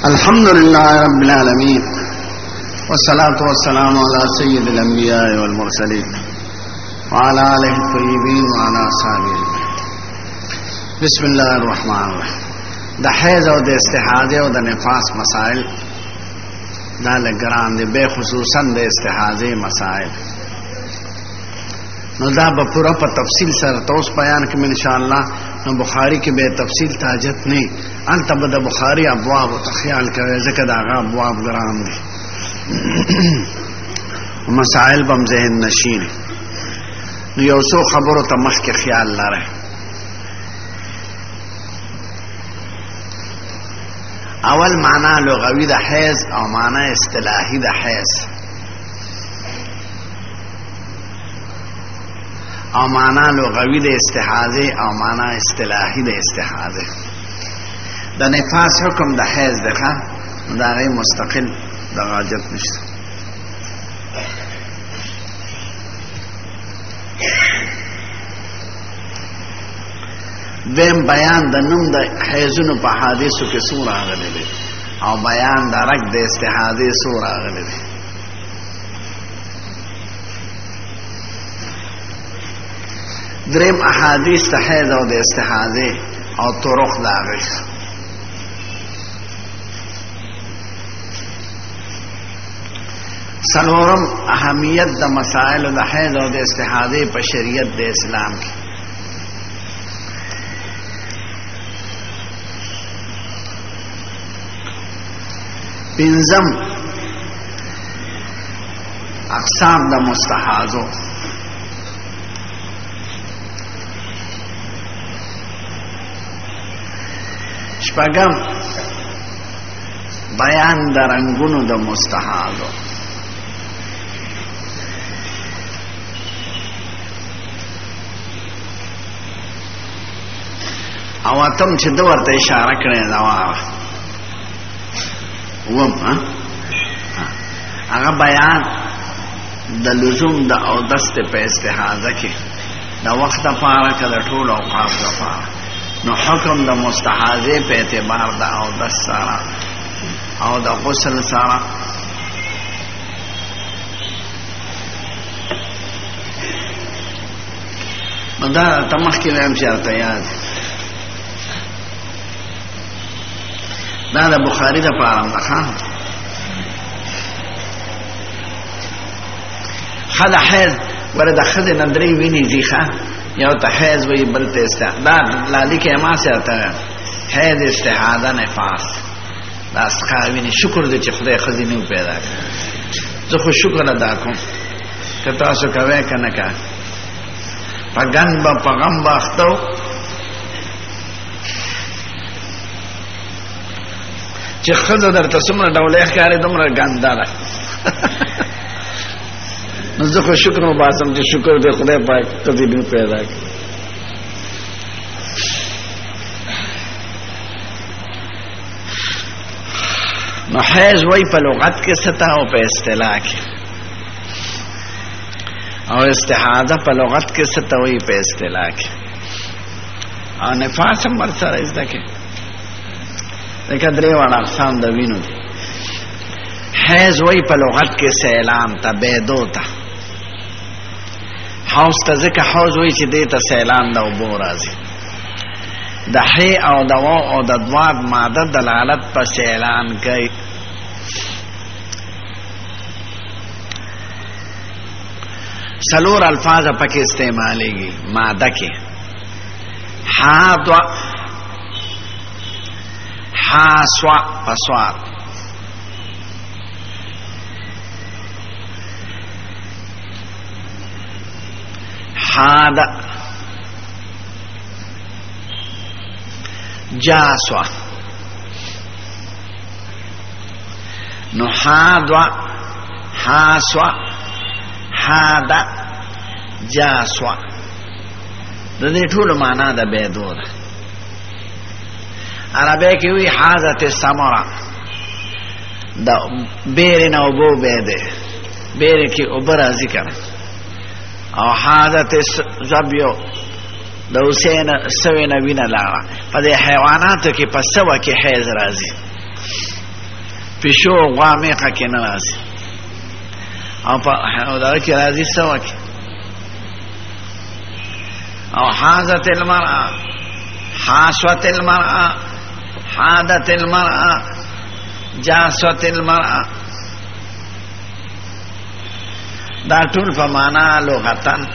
الحمد لله رب العالمين والصلاة والسلام على سيد الأنبياء والمرسلين وعلى آله الطيبين وعلى أصحابه. بسم الله الرحمن الرحيم. د حیض او د استحاضه او د نفاس مسائل دا لګران دي، به خصوصا د استحاضه مسائل. نو دا به پورا په تفصیل سره توس بیان کوم ان شاء الله. نو بخاری کې به تفصیل تاجت نه انت به د بخاری ابواب او خیال کوي ځکه دا غا ابواب ګران دي. مسائل بم ذهن نشین. نو یو څو خبرو ته مخ کې خیال لره. اول معنا لغوی د حیض او معنا اصطلاحی د حیض او معنا لغوی د استحاضه او معنا اصطلاحی د استحاضه. د نفاس حکم د حیض ده، دا غي مستقل د حاجت نشته. دیم بیان د نوم د حیضونو په حدیثو کې څو راغلي دي او بیان د رګ د استحاضه څو راغلي دي. دریم احادیث د حیض او د استحاضه او طرق داغه. سلورم اهمیت د مسائل د حیض او د استحاضه په شریعت د اسلام کې. پنځم اقسام د مستحاضو. شپږم بیان د رنگونو د مستحاضو. او اتم چې د ورته اشاره کړې دا واره هغه بیان د لزوم د او دست په استحاضه کې د وخت لپاره کله ټول اوقات لپاره. نو حکم د مستحاضه په اعتبار د او دست سره او د غسل سره نو دا تمخ کې هم شرط یاد. دا د بخاری د پاره ده. خدا حیض ورته خدای نندري ویني ځخه یو ته حیض وی بل ته استعداد لالی کې ما سره ته حیض استحاضه نفاس دا اسخاوینه. شکر دې چې خدای خزینه پیدا کړ. زه خو شکر ادا کوم که تاسو کوي کنه کا پغن با پغم باختو چې خزه درته څومره ډولې ښکارې دومره ګنده ده. نو زه خو شکر وباسم چې شکر دې خدای پاک قدرت پیدا کړ. نو حیض وای په لغت کې ستا او په اصطلاح کې، او استحاضه په لغت کې ستا وای په اصطلاح کې، او نفاس هم ورسره زده کې. لکه درې واړه اقسام د وینو دي. حیض وای په لغت کې سیلان ته بیدو ته، حوض ته ځکه حوض وای چې دې ته سیلان د اوبو راځي. د حی او د واو او د ضاد ماده دلالت په سیلان کوي. سلور الفاظ پکې استعمالېږي ماده کې. حادوا حاسوا پسوار، حاد جاسوا. نو حادوا حاسوا حاد جاسوا د دې ټول معنا د بيدو ده. عربی کې وی حاضت السمرا د بیرنا او بو بيده بیر کې اوبر ذکر او حاضت زبیو د حسین سوی نبی نه لاړه په دې حیواناتو کې په سوا کې حیض راځي پیشو غوا میخه کې نه راځي او په دا کې راځي سوا کې او حازت المرأة حاسوت المرأة حادت المرأة جاسوت المرأة دا ټول په معنا لغتن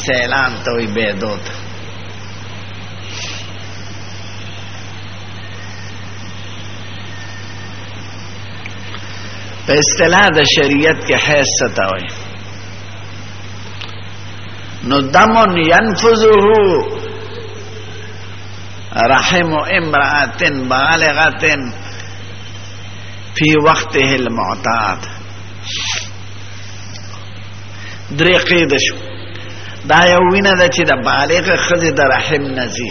سیلان ته وي بيدوت په اصطلاح د شریعت کې حیض څه ته وایي نو دم ينفذه رحم امرأة بالغة في وقته المعتاد درې قید شو دا یو وینه ده چې د بالغ ښځې د رحم نه ځي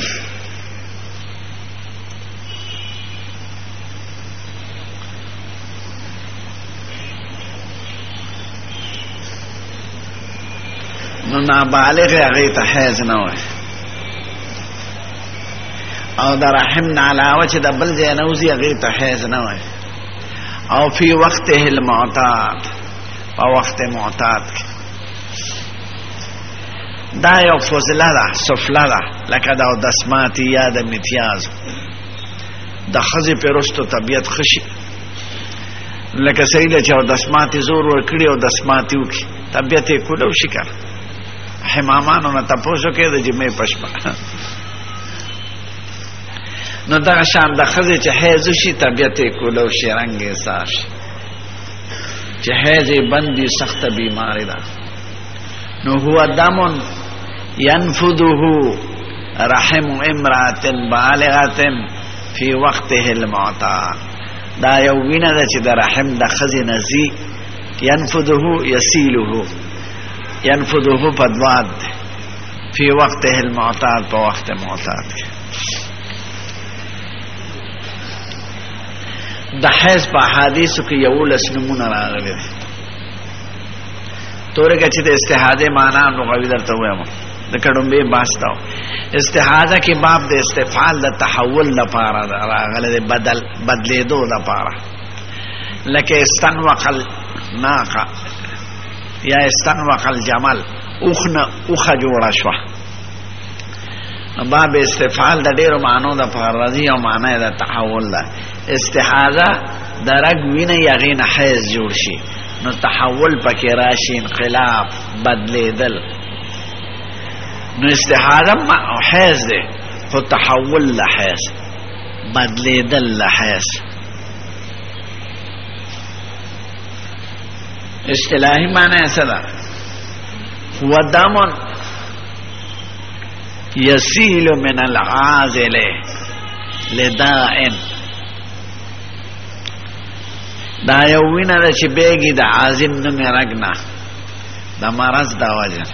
نو نابالغ هغې ته حیض نه وایي او د رحم نه علاوه چې د بل ځای نه وځي هغې ته حیض نه وایي او فی وقته المعتاد په وخت معتاد کې دا یو فضله ده سفله ده لکه د اودسماتي یا د امتیازو د ښځې پې وروستو طبیعت ښه شي لکه صحیح ده چې اودسماتي زور ورکړي اودسماتي وکړي طبیعت یې کوله وشي که حمامانو نه تپوس وکړي د جمعې په شپه نو دغه شان د ښځې چې حیض وشي طبیعت یې کوله وشي رنګ یې صاف شي چې حیض یې بند وي سخته بیماري ده نو هو دم ينفذه رحم امرأة بالغة في وقته المعتاد دا یو وینه ده چې د رحم د ښځې نه ځي ينفذه يسيله ينفذه په دواد ده في وقته المعتاد په وخت معتاد کې د حیض په احادیثو کې 11 نمونه راغلي دي تورې که چې د استحاضې معنا لغوي درته ووایم د کډومبې بحث ته استحاضه کې باب د استفعال د تحول لپاره راغلی دی بدلېدو لپاره لکه استنوق الناقه یا استنوق الجمل اوښه جوړه شوه باب استفعال د ډېرو معنو دپاره راځي او معنا یې د تحول ده استحاضه د رګ وینه یې هغې نه حیض جوړ شي نو تحول پکې راشي انقلاب بدلیدل نو استحاضه حیض دی خو تحول له حیض بدلیدل له حیض اصطلاحي معنی څه ده هو دم يسيل من العازل لداء دا یو وینه ده چې بیږي د عازل نومې رګ نه د مرض د وجه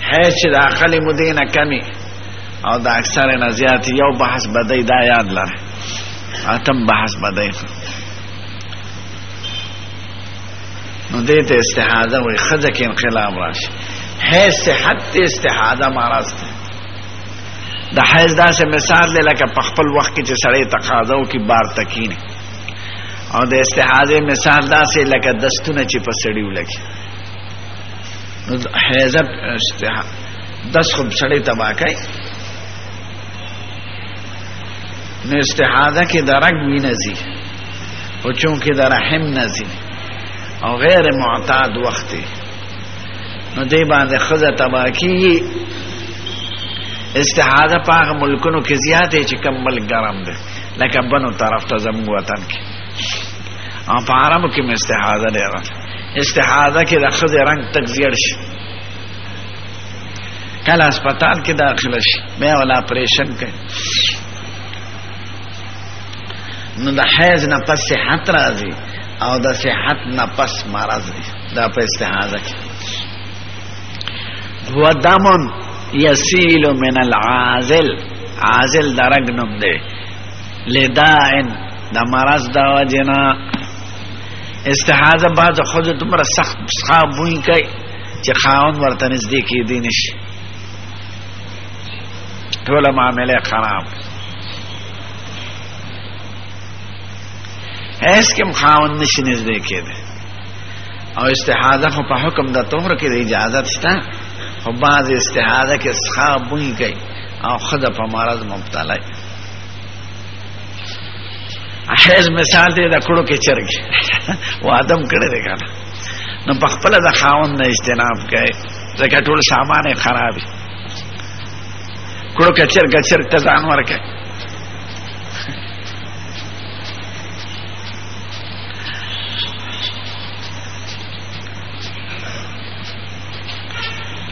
حیض چې د اقلې مودې نه کمي او د اکثرې نه زیات یو بحث بدی دا یاد لره اتم بحث بدی نو دې ته استحاضه وایي ښځه کې انقلاب راشي حیض صحت ته استحاضه مرض ده د حیض داسې مثال دی لکه په خپل وخت کې چې سړی تقاضا وکړي بار ته کیني او د استحاضې مثال داسې لکه دستونه چې په سړي ولګي نو حیضه دست خو سړی تباه کوي نو استحاضه کې د رګ وینه ځي خو چونکې د رحم نه ځي او غیر معتاد وخت دی نو دی باندې ښځه تباه کېږي استحاضه په هغه ملکونو کې زیات دی چې کم ملک ګرم دی لکه بنو طرف ته زموږ وطن کې او په عربو کې م استحاضه ډېره استحاضه کې د ښځې رنګ تک زیړ شي کله هسپتال کې داخله شي بیا ولا اپریشن کوي نو د حیض نه پس صحت راځي او د صحت نه پس مرض دی دا په استحاضه کې هو دمون یسیل من العازل عازل د رګ نوم دی لداء د مرض د وجنا استحاضه بعض ښځو دومره سخت بوی کوي چې خاوند ورته نږدې کېدی نشي ټوله معامله خراب حیث کم خاون نشی نزدے کے دے او استحاضہ خو پا حکم دا طهر کے دے اجازت شتا خو بعض استحاضہ کے سخاب بوئی گئی او خدا پا مرض مبتلا حیث مثال دے دا کڑو کے چرگی و آدم کڑے دے کانا نو پخپل دا خاون نا اجتناب گئے زکا ټول سامان خرابی کڑو کے چرگ تزان ورکے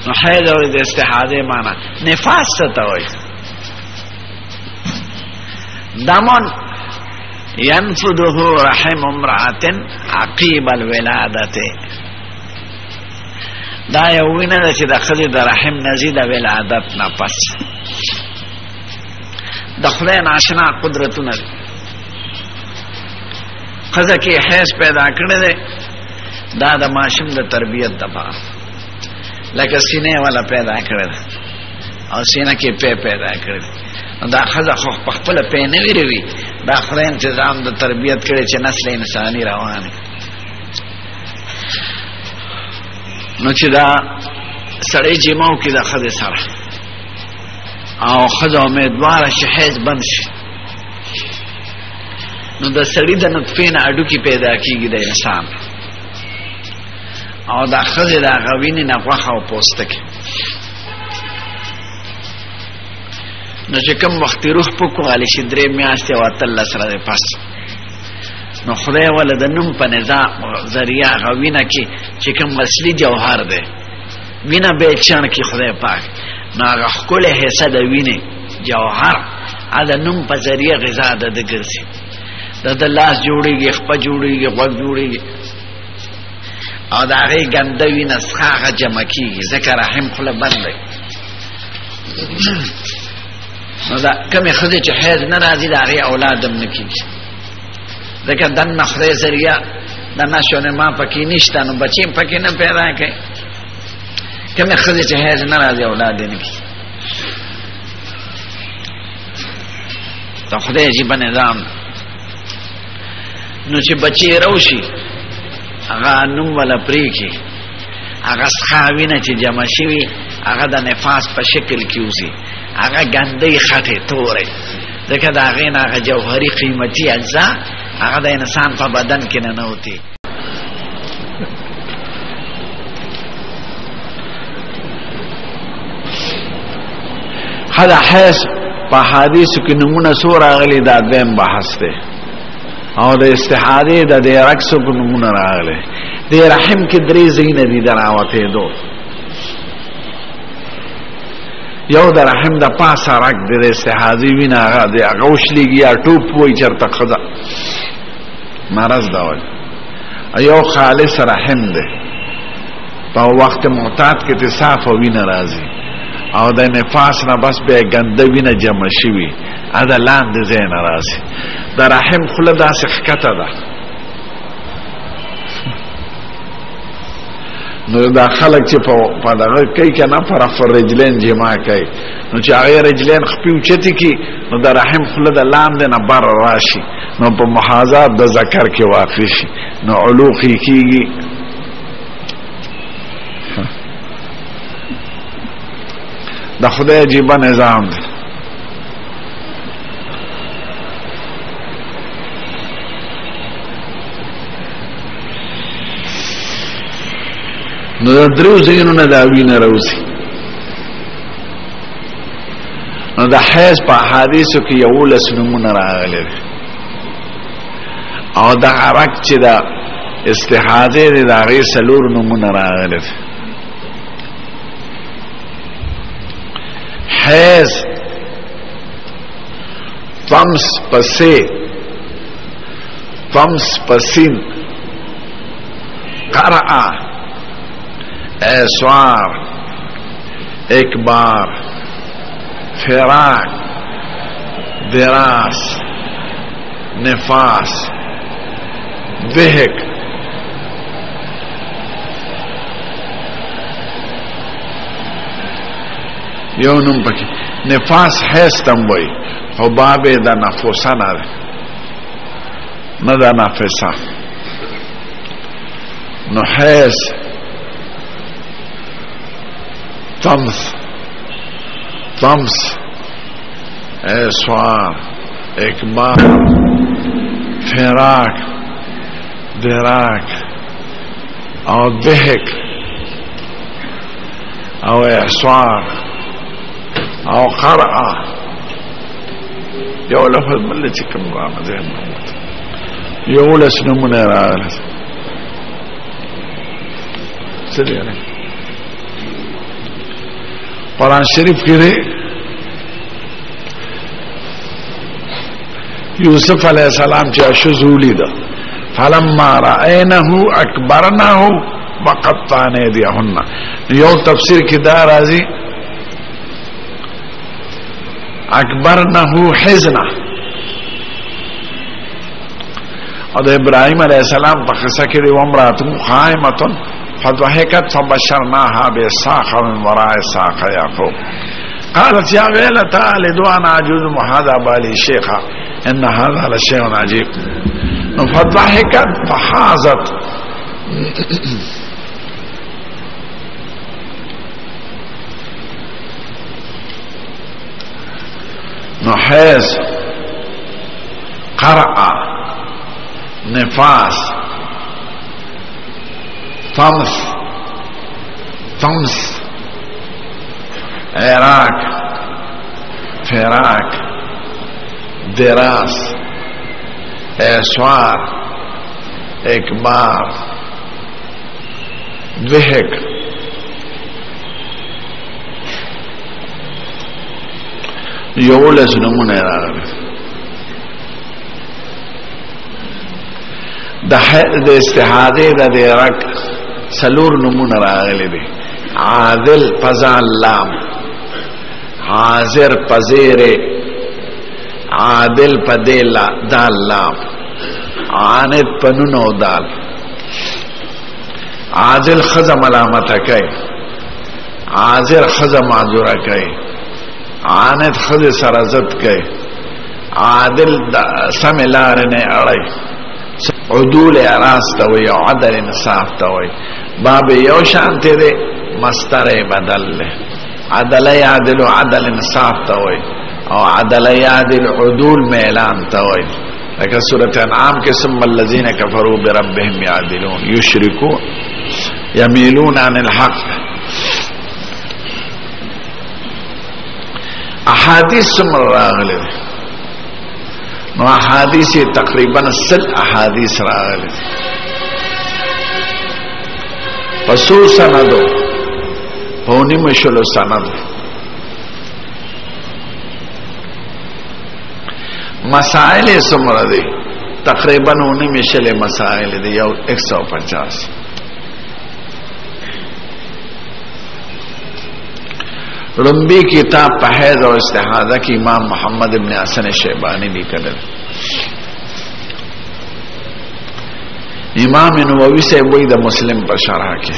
نو حیض او د استحاضه معنا نفاس ته وایي دمن ينفذه رحم امرأة عقيب الولادة دا یو وینه چې د خدای د رحم نزيد ولادت نه پس د خدای ناشنا قدرتونه خزه کې حیض پیدا کړی دی دا د ماشوم د تربیت دپاره لکه سینه والا پیدا کړی او سینه کې پیدا کړی دا خزه خو خپل په نه ویری دا خدای تنظیم د تربیت کړي چې نسل انساني روانه نو چې دا سړی جمعو کې د خزه سره او خزه امیدوار شي حیض بند شي نو د سړی د نطفه نه اډو کې پیدا کیږي د انسان او دا خزه دا غوینه نه غوخه او پوستکه نو چې کوم وخت روح پکو علي شدري میاشتې او تل سره پاس نو خدای ول د نوم په نظام ذریعہ غوینه کې چې کوم اصلي جوهر ده وینه به چان کې خدای پاک نو هغه کله حصہ د وینه جوهر اده نوم په ذریعہ غذا ده د ګرځي د لاس جوړيږي خپل جوړيږي غوږ جوړيږي او دا غي ګنده وینه څخه جمع کیږي ذکر رحم خپل بند نو دا کمی خزی چه حیض نرازی دا غی اولادم نکیږي ځکه دنه خدای ذریعہ دنه شونه ما پکې نشته نو بچیم پکې نه پیدا کوي کمی خزی چه حیض نرازی اولاد نکیږي دا خدای عجیب نظام نو چې بچی روشي هغه نوم ولا پریږي هغه ښاوینه چې جمع شوي هغه د نفاس په شکل کې وزي هغه ګندې خټه تورې ځکه دا غین هغه جوهري قیمتي اجزا هغه د انسان په بدن کې نه نوتی هدا حیث په حدیثو کې نمونه سور راغلي دا دیم بحث دی او د استحاده د رقص په نمونه راغلي د رحم کې درې زینه دي دراوته دو یو د رحم د پاسه رګ د استحاضی وینا هغه د غوښلیږي یا ټوپ وای چرته خدا مرز دا وای ایو خالص رحم ده په وخت معتاد کې ته صاف وینا راځي او د نفاس نه بس به ګنده وینا جمع شي ادا لاندې زین راځي د رحم خلدا سخکته ده نو دا خلق چې په دغه کوي کنه پر رجلین جما کوي نو چې هغه رجلین خپیو چتی کی نو د رحم خلد لاندې نه بر راشي نو په محاذات د ذکر کې واقع شي نو علوقی کیږي د خدای عجیب نظام دی نو درو زینونه دا وینه راوځي نو د حیض په حدیثو کې یو لس نمونه راغلي او د عرق چې د استحاضه د هغې څلور نمونه راغلي حیض طمس پسې طمس پسین قرعه اسوار اکبار فراق دراس نفاس بهک یو نوم پکې نفاس هستم وای خو باب د نفوسانه ندا نفسا. نو حیث طمس اسوار اکبار فراق دراک او ضحک او اعصار او قرأ یو لفظ بل چې کوم راغلی ذهن یو لس نمونه راغلی څه دی قرآن شریف کې دی یوسف علیہ السلام چې اشزولی ده فلما رأینه اکبرنه وقطعن ایدیهن. یو تفسیر کې دا راځي اکبرنه حزنا، او د ابراهیم علیہ السلام په قصه کې دی وامراته قائمه فضحكت فبشرناها بإسحاق من وراء إسحاق يعقوب قالت يا ويلتى ألد وأنا عجوز وهذا بالي شيخا إن هذا لشيء عجيب. فضحكت فحازت نحيس قرأ نفاس طمس عراق فراق دراس اسوار اکبار ضحک یولس نمونه راغلی. د استحاده د درک سلور نمونه راغلی دی. عادل پزان لام، حاضر پزیر، عادل پدیل دال لام، عاند پنونو دال. عادل خزا ملامت کئی، عاذر خزا معذورہ کئی، عاند خزا سرزت کئی، عادل سم لارنے اڑائی. عدول اراس توی عدل انصاف توی باب یو شانتی دی مستر بدل لے. عدل یعدل عدل انصاف توی او عدل یعدل عدول میلان توی. لیکن سورة انعام کے ثم الذین کفروا بربهم یعدلون یشرکون یمیلون عن الحق. احادیث سمر راغلی دی. نو احادیث تقریبا 100 احادیث راغلی پسو سندو پونی مشلو سندو. مسائل سمر دی تقریبا اونی مشل مسائل دی یو 150. رنبی کتاب پہید اور استحادہ کی امام محمد ابن حسن شیبانی لکھل. امام نووی سے وہی دا مسلم پر شرح کے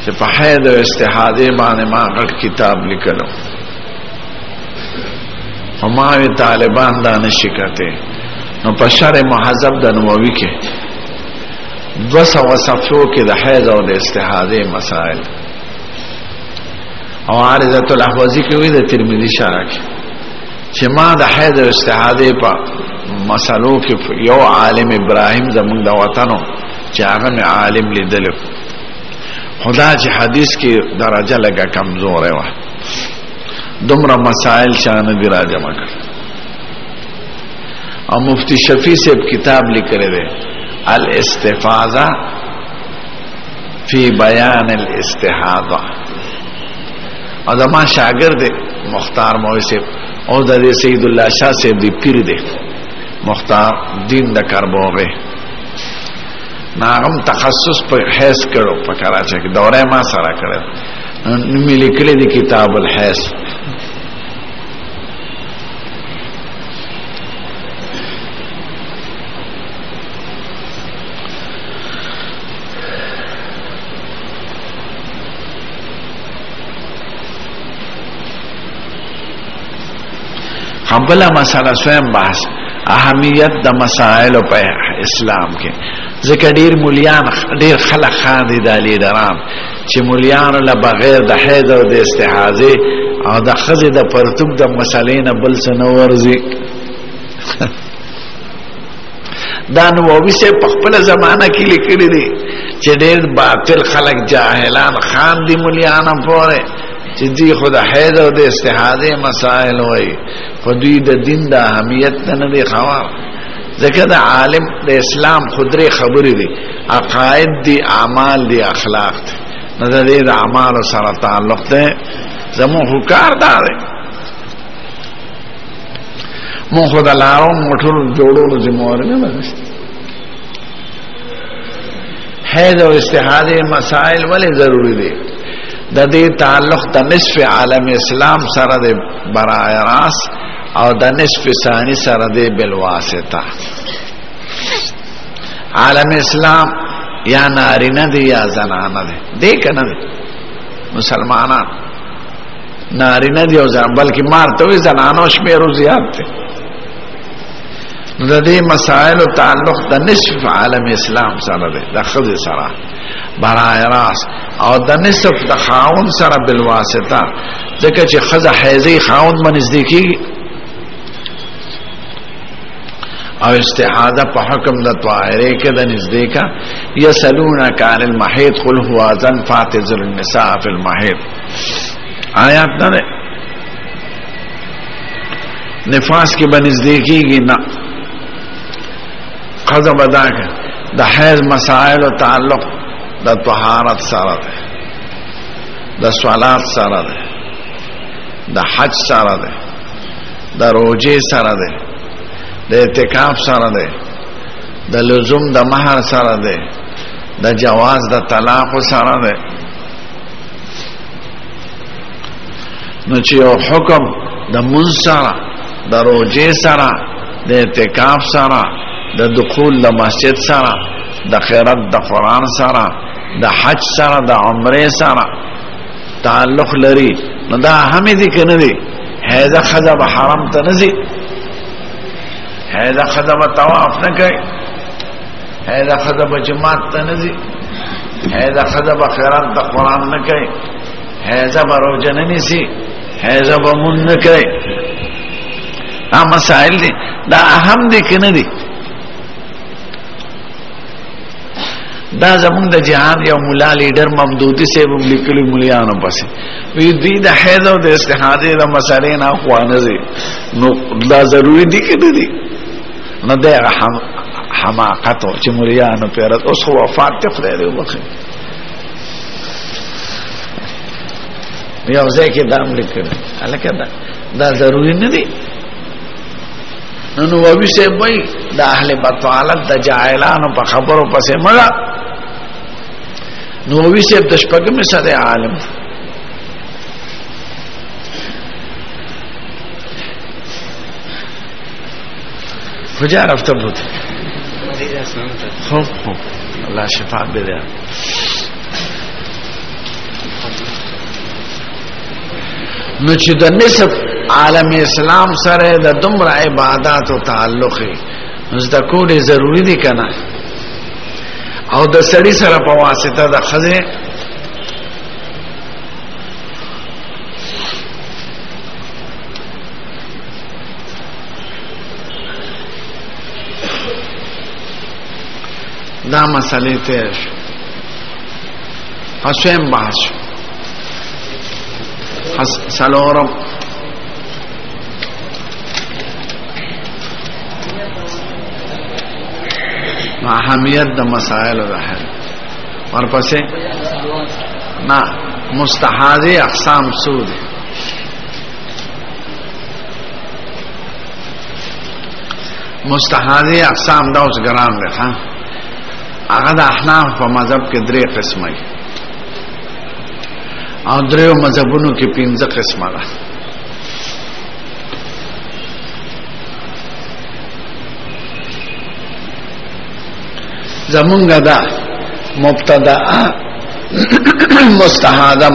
کہ پہید اور استحادے بانے ما غٹ کتاب لکھلو ہماوی طالبان دا نشکتے نو پشر محذب دا نووی کے 200 صفحوں کے دا حید اور استحادے مسائل او عارضۃ الاحوازی کې وی د ترمذی شارح کې چې ما د حید او استحاده په مسلو کې یو عالم ابراهیم زمونږ د وطنو چې هغه عالم لیدل خدا چې حدیث کې درجه لګه کمزور و دومره مسائل شان دی راجمع کړ. او مفتی شفیع صاحب کتاب لیکل دی الاستفاضه فی بیان الاستحاضه. او زمان شاگرد مختار موی صاحب او دا دی سید اللہ شاہ صاحب دی پیر دی مختار دین دا کربوغی ناغم تخصص پر حیث کرو پا کراچا کی دورہ ما سارا کرد نمی لکلی دی کتاب الحیث. قبل مسئلہ سویم بحث اهمیت د مسائل په اسلام کې ځکه ډیر مولیان ډیر خلک خاندي د لیډران چې مولیان له بغیر د حیض او د استحاضه او د خزې د پرتوب د مسلې نه بل څه نه ورځي دا نو وبسه په خپل زمانہ کې لیکلي دي چې ډېر باطل خلک جاهلان خان دي مولیان پوره چې دی خدا حیض او د استحاضه مسائل وای خو دوی د دین د اهمیت نه دي خبر ځکه د عالم د اسلام خدای خبرې دي عقاید دي اعمال دي اخلاق دي نه د دې اعمال سره تعلق ده زمو حکار دار مو خدا لارو موټر جوړولو ذمہوار نه لګش حیض او استحاضه مسائل ولې ضروری دي د دې تعلق د نصف عالم اسلام سره د برای راس او د نصف ثانی سره د بالواسطه عالم اسلام یا نارینه دي یا زنانه دي کنه مسلمانان نارینه دي او ځان بلکې مارته زنانو شمیرو زیات دي د دې مسائل تعلق د نصف عالم اسلام سره ده د خزه سره برای راس او د نصف د خاون سره بالواسطه ځکه چې خزه حیضی خاون منځدکی او استحاضه په حکم د طاهره کې د نزدېکا یسلونک عن المحیض قل هو اذن فاعتزلوا النساء في المحیض آیات نه نفاس کې بنزدېکیږي نه قضا بداکه د حیض مسائل او تعلق د طهارت سره ده د صلات سره ده د حج سره ده د روزه سره ده د اعتکاف سره ده د لزوم د مہر سره ده د جواز د طلاق سره ده نو چې یو حکم د منځ سره د روزه سره د اعتکاف سره د دخول د مسجد سره د خیرات د قرآن سره د حج سره د عمره سره تعلق لري نو دا هم دي کنه دي هدا خذا به حرام ته نه دي هدا خذا به طواف نه کوي هدا خذا به جماعت ته نه دي هدا خذا به خیرات د قرآن نه کوي هدا به روزه نه نيسي هدا به مون نه کوي دا مسائل دي دا اهم دي کنه دي دا زمون د جهان یو مولا لیډر ممدودی صاحب لیکلی مولیانو پسې وی دوی د حیض او د استحاضه د مسالې نه خوانه دي نو دا ضروری دي کړي دي نو د حماقت او چې مولیانو پیرت اوس خو وفات ته خدای دې وبخي یو ځکه دا لیکل الکه دا ضروری نه دي نو وبي سه وای د اهل بطالت د جاهلانو په خبرو پسې مړه نووي صاحب د شپږمې سره عالم خجا رفته بوت خو الله شفاء بده نو چې د نسب عالم اسلام سره د دومره عبادت او تعلق زده کول ضروری دي کنه او د سړی سره په واسطه د خزه دا مسئله ته حسین بحث سلورم اهمیت د مسائل د حل ورپسې نه مستحاضه اقسام سود مستحاضه اقسام دا اوس ګرام ده ها هغه د احناف په مذهب کې درې قسمه او درو مذهبونو کې پنځه قسمه ده زمونږ دا مبتدا مستحاضه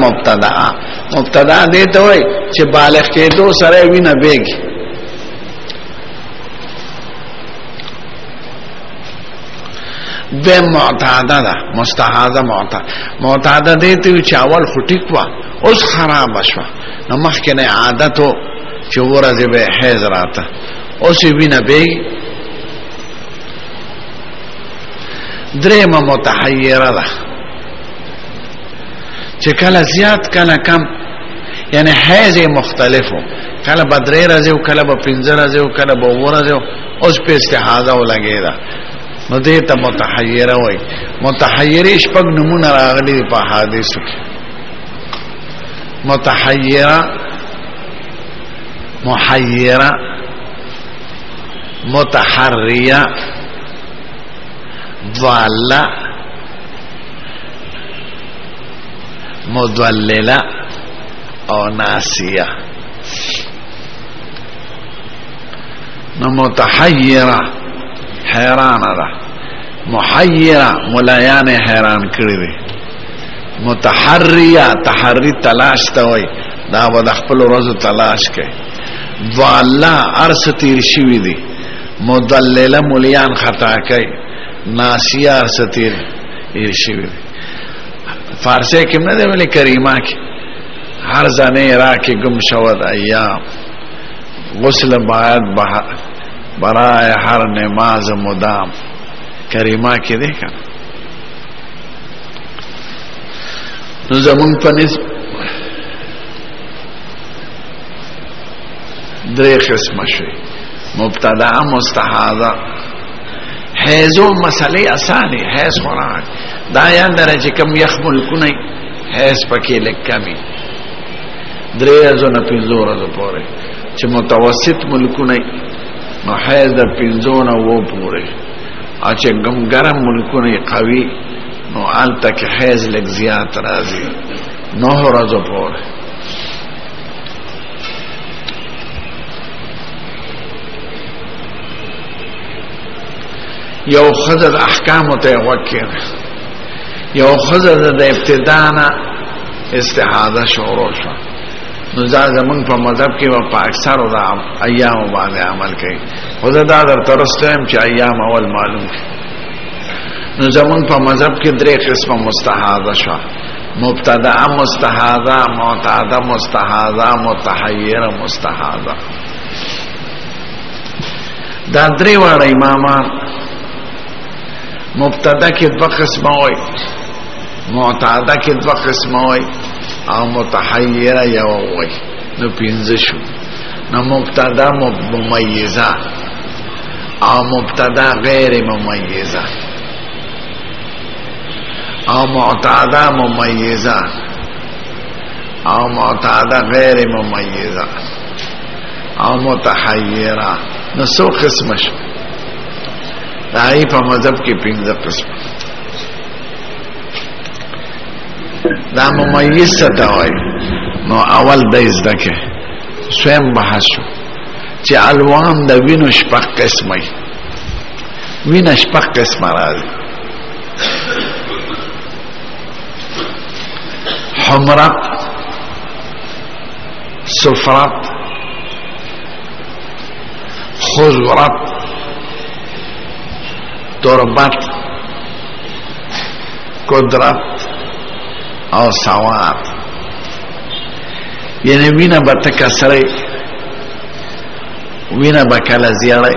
مبتدا دې ته وای چې بالغ کېدو سره وینه بیږي به معتاده ده مستحاضه معتاده دې ته چې اول خټیک وا اوس خراب شو نو مخکې نه عادتو چې ورځ به حیض راته اوس وینه به درېمه متحیره ده چې کله زیات کله کم یعنی حیض مختلفو کله به 3 ورځې او کله به 5 ورځې او کله به 4 ورځې اوس په استحاضه ولګیدا نو دې ته متحیره وای متحیره شپږ نمونه راغلي په حدیثو کې متحیره محیره متحریه ضاله مضلله او ناسیه نو متحیره حیران ده محیره ملایان حیران کړی دي متحریه تحری تلاش ته وای دا به د خپل ورځو تلاش کوي ضاله ارس تیر شوی دي مضلله مليان خطا کوي ناسیه ارس تیر شوی دي فارسی کې نه دی ویلي کریمه کې هر ځانې را کې گم شود ایام غسل باید برای هر نماز مدام کریمه کې دی کنه نو زمون په نس درې قسمه شي مبتدا مستحاضه حیزو مسئله اسانه حیز خوراک دا یان درجه کم یخمل کنی حیز پکی لکمی 3 ورځې نه 5 ورځې پورې چې متوسط ملکونه نو حیز د 5 نه و پورې ا چې ګرم ملکونه قوي نو آلته کې حیز لږ زیات راځي 9 ورځې پورې یو خزر احکام ته وکړ یو خزر د ابتداء استحاضه شروع شو نو زمون په مذهب کې په اکثر د ایام باندې عمل کوي خدای دا در ترستم چې ایام اول معلوم نو زمون په مذهب کې 3 قسمه مستحاضه شو مبتدا مستحاضه معتاده مستحاضه متحیره مستحاضه دا 3 وړ امامان مبتدا کې 2 قسمه وای معتاده کې 2 قسمه وای او متحیره یو وای نو 15 شو نو مبتدا ممیزه او مبتدا غیر ممیزه او معتاده ممیزه او معتاده غیر ممیزه او متحیره نو 100 قسمه شو دائی پا مذہب کی 15 قسم دا ممیز ستاوئی نو اول دایز دکے سویم بحث شو چی الوان دا وینو شپق قسمی وین شپق قسم رازی حمرت صفرت خضرت تربت قدرت او سواد یعنی وینا با تکسری وینا با کل زیاری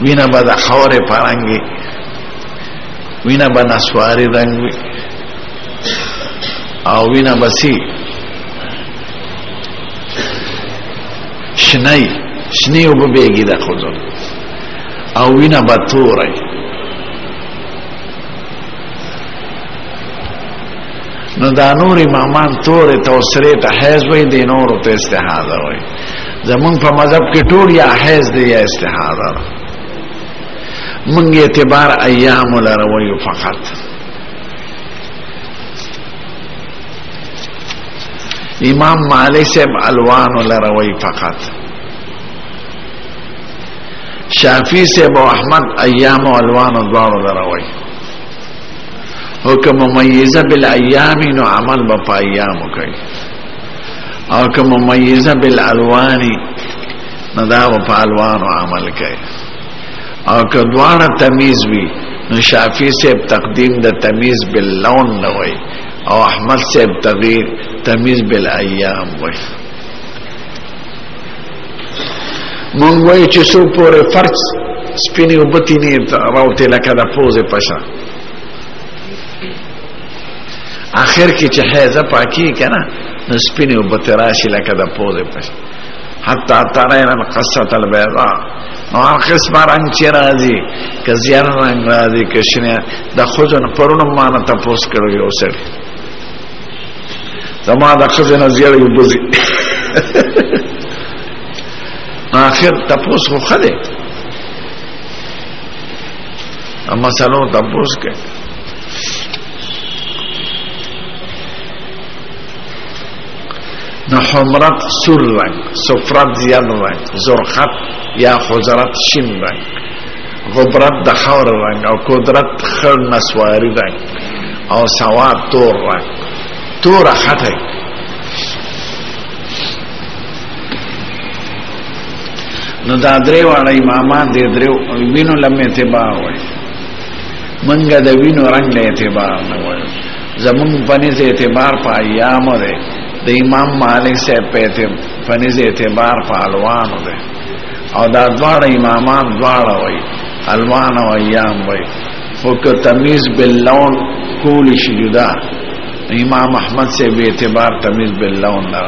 وینا با دا خور پرنگی وینا با نسواری رنگی او وینا با سی شنی او ببیگی دا خودون او وینا با توری نو دا نور امامان توری توسری تا حیز وی دی نورو تا استحاضه وی زمون پا مذہب کی ټول یا حیز دی یا استحاضه منگ اعتبار ایام لروی فقط امام مالک صاحب الوان لروی فقط شافی صاحب و احمد ایام و الوان و دوار لروی حکم ممیزه بالایامی نو عمل با ایامو کئی او که ممیزه بالالوانی نو دا با الوانو عمل کئی او که دواړه تمیز وي نو شافعي صاحب تقدیم د تمیز باللون نه وای او احمد صاحب تمیز بالایام وای. مونږ وای چې څو پورې فرض سپینې وبتی نه راوته لکه د پوزې پښه اخر کې چې حیزه پاکي کنه نو سپینې وبتی راشي لکه د پوزې پښه حتی ترین القصة البیضاء نو قسم رنگ چی رازی که زیر رنگ رازی که شنی دا خوزن پرونم مانا تپوس کرو یو سری زمان دا خوزن زیر یو بزی آخر تپوس خو خده اما سلو تپوس که نو حمرت سور رنگ صفرت زیاد رنگ زرخت یا خضرت شین رنگ غبرت دخور رنگ او کدرت خر نسواری رنگ او سواد تور رنگ تور خطه نو دا دریوانا امامان دی دریو وینو لم اعتبار وی منگا دا وینو رنگ لی اعتبار نوی زمون پنیز اعتبار پا ایامو دی د امام مالک سے پنیز اعتبار په الوانو ده او دا دواړه امامان دواړه وای الوان او ایام وای خو که تمیز باللون کولی شي جدا امام احمد سے به اعتبار تمیز باللون نه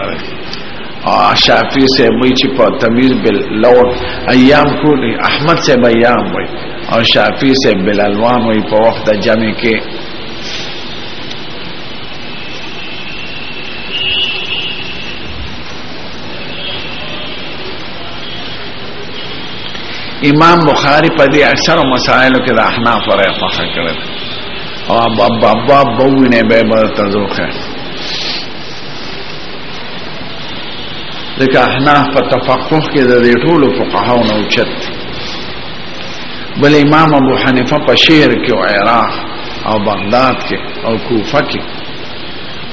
او شافعی سے وای چې په تمیز باللون ایام کولی احمد سے ایام وای او شافعی سے بالالوان وای په وخت د جمع کې امام بخاری په دې اکثر مسائلو کې د احناف ورې فخر کړل او ابا بوینه به تزوخه ځکه احناف په تفقه کې د دې ټولو فقهاو نه اوچت بل امام ابو حنیفه په شعر کې او عراق او بغداد کې او کوفه کې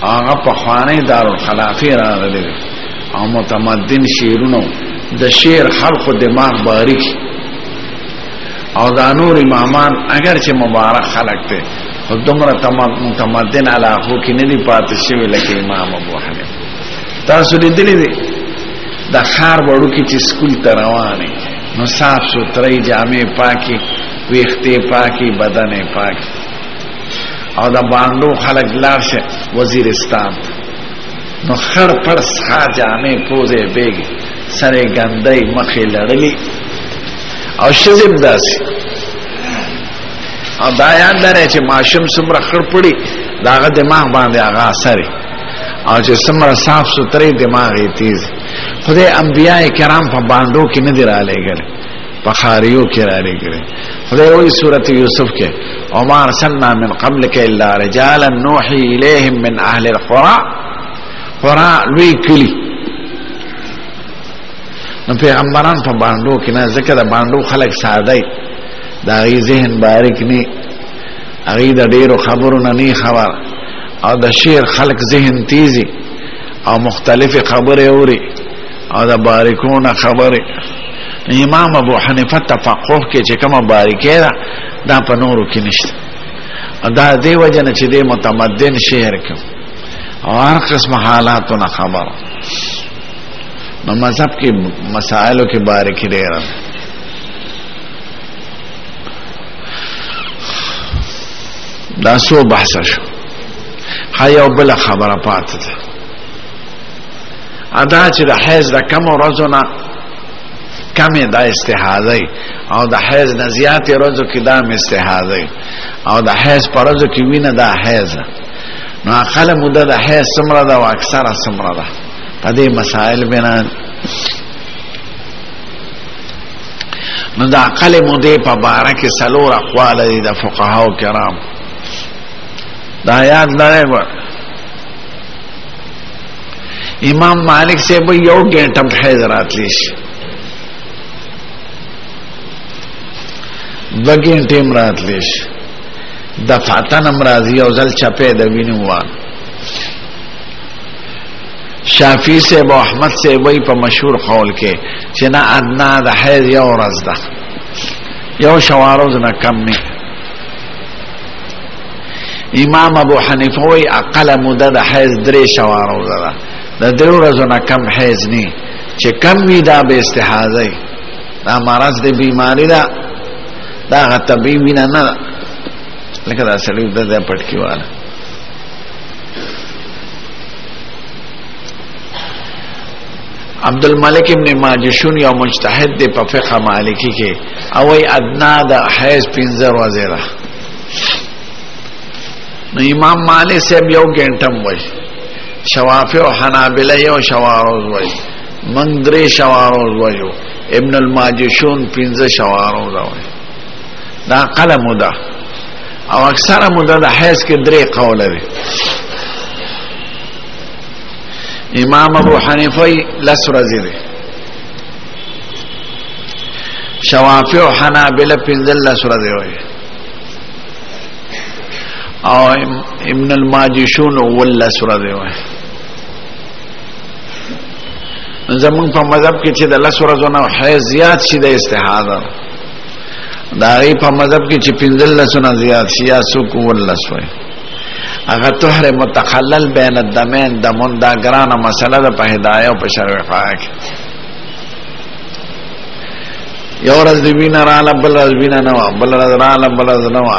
هغه په خوانه دارالخلافه راغلي او متمدن شعرونو د شعر خلق دماغ باریک او دا نور امامان اگر چې مبارک خلق ته خو دومره متمدن علاقو کې نه دی پاتې شوی لکه امام ابو حنیفه تاسو لیدلی دی د خار وړو کې چې سکول ته روانې نو صاف سوتري جامې پاکي ویختې پاکي بدن پاکي او د باندو خلق لارشه وزیرستان نو خړ پر ښا جامې پوزې بیګي سره ګندای مخې لړلې او شزم داسي او دا یاد لري چې ماشوم څومره خړ پړي داغه دماغ باندې هغه اثر او چې څومره صاف سوتري دماغ یې تیز خدای انبیاء کرام په باندو کې نه دی را لګل په خاریو کې را لګل خدای وایي سورته یوسف کې او ما ارسلنا من قبلك الا رجالا نوحي اليهم من اهل القرى قرى لوی کلی نو پیغمبران په باندو کې نه ذکر د باندو خلق ساده دا غي ذهن باریک ني اغه د ډیرو خبرو نه خبر او د شعر خلق ذهن تیزي او مختلف خبره اوري او د باریکونه خبره امام ابو حنیفه تفقه کې چې کومه باریکه دا په نورو کې نشته دا دی وجنه چې د متمدن شعر کې او هر قسم حالاتونه خبر نو مذهب کې مسائلو کې باریکی ډېر دا سو بحث شو هيا بل خبره پاتې ده ادا چې د حیض د کم ورځو نه کمې د استحاضه او د حیض نه زیاتې ورځو کې د استحاضه او د حیض پر ورځو کې وینه د حیض نو اقل مده د حیض څومره ده او اکثره څومره ده په دې مسائل بنا نو د اقل مده په باره کې څلور اقوال دي د فقهاو کرام دا یاد لرئ امام مالک سے به یو ګنټه حیض راتلی شي 2 ګنټې راتلی شي دفعتن امراضی او ځل چپه د وینو وان شافعی سے ابو احمد سے وای په مشهور قول کې چې نه ادنا د حیض یو ورځ ده یو شواروز نه کم نه. امام ابو حنیفه وی اقل مده د حیض 3 شواروز ده، د 3 ورځو نه کم حیض نه، چې کم وي دا به استحاضه، دا مرض د بیماری ده، دا طبيعي وینه نه لکه دا سړی د پټکی والا. عبد الملک ابن ماجشون یو مجتهد دی په فقه مالکی کې، او ای ادنا د حیض 15 ورځې ده. نو امام مالک صاحب یو ګنټم وای، شوافی او حنابلہ یو شواروز وای، من 3 شواروز وایو، ابن الماجشون 15 شواروز وای. دا قلم ده او اکثر مده د حیض کې 3 قول دي. امام ابو حنیفه 10 ورځې دي، شوافی او حنابلہ 15 ورځې وای، او ابن الماجشون 10 ورځې وای. زمون په مذهب کې چې د 10 ورځو نه حیض زیات شي د استحاضه، دا غي په مذهب کې چې 15 نه زیات شي یا سو کو 10 وای. اگر طهر متخلل بین الدمین دمون دا ګرانه مسله ده په هدايه او په شرع فقه کې. یو ورځ دی وینا را بل ورځ وینا نه و، بل ورځ را بل ورځ نه و،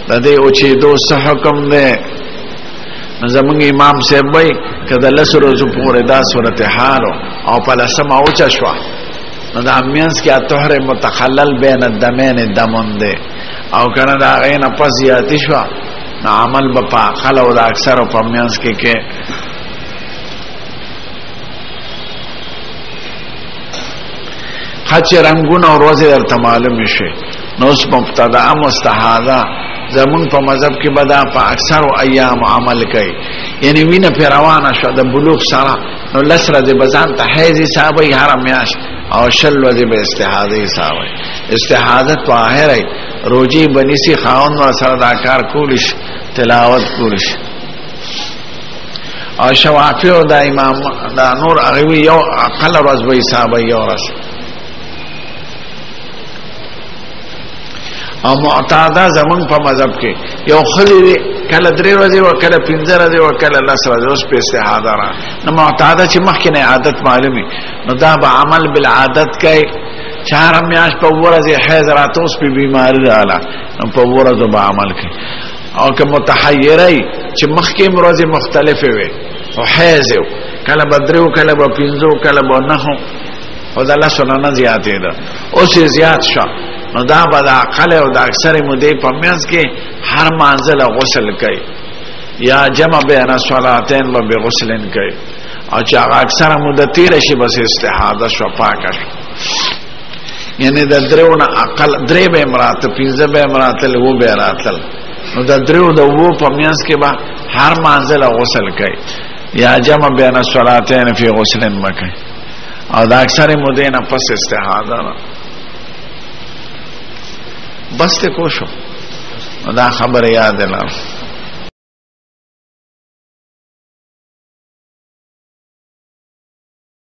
د دې او چې دوه حکم ده. زمونږ امام صاحب وای کله لسر روز پورې دا صورت حال او په لسم او چا شو، نو دا امینس کې طهر متخلل بین الدمین دمون ده، او کنه دا غینه پس زیاتی شو نو عمل بپا خلو دا اکثر په میانس کې خچ رنگونه او روزه درته معلوم شي. نو اس مبتدا مستحاضه زمون په مذهب کې بدا په اکثر ایام عمل کوي، یعنی وینه پیروانه شو د بلوغ سره، نو لسره د بزان ته حیض حسابي حرام میاش او شل ورځې به استحاضه حسابي. استحاضه طاهره روجي بنيسي خاون و سره دا کار کولیش، تلاوت کولیش. او شوافی او دا امام دا نور اغوی یو اقل ورځ به حسابي یو ورځ، او معتاده زمون په مذهب کې یو خلی کله 3 ورځې او کله 15 ورځې او کله 10 ورځې اوس په استحاضه را. نو معتاده چې مخکې نه عادت معلومي، نو دا به عمل بالعادت کوي. 4 میاش په ورځې حیض راته اوس په بیماری رااله، نو په ورځو به عمل کوي. او که متحیره چې مخکې ورځې مختلفه وي او حیض کله به 3 کله به 15 کله به 9 او دا له سنن زیاتې ده، اوس زیات شو، نو دا به د عقل او د اکثر مودې په میانس کې هر منزل غسل کوي، یا جمع بین الصلاتین و بغسل کوي، او چې اکثر مودې تیر شي بس استحاضه شو پاکه شو. یعنی د 3 نه اقل 3 به مراتب 15 به مراتب وو به راتل، نو د 3 د وو په میانس کې به هر منزل غسل کوي، یا جمع بین الصلاتین فی غسل مکه، او د اکثر مودې نه پس استحاضه بس ته کوشو. دا خبر یاد لرم.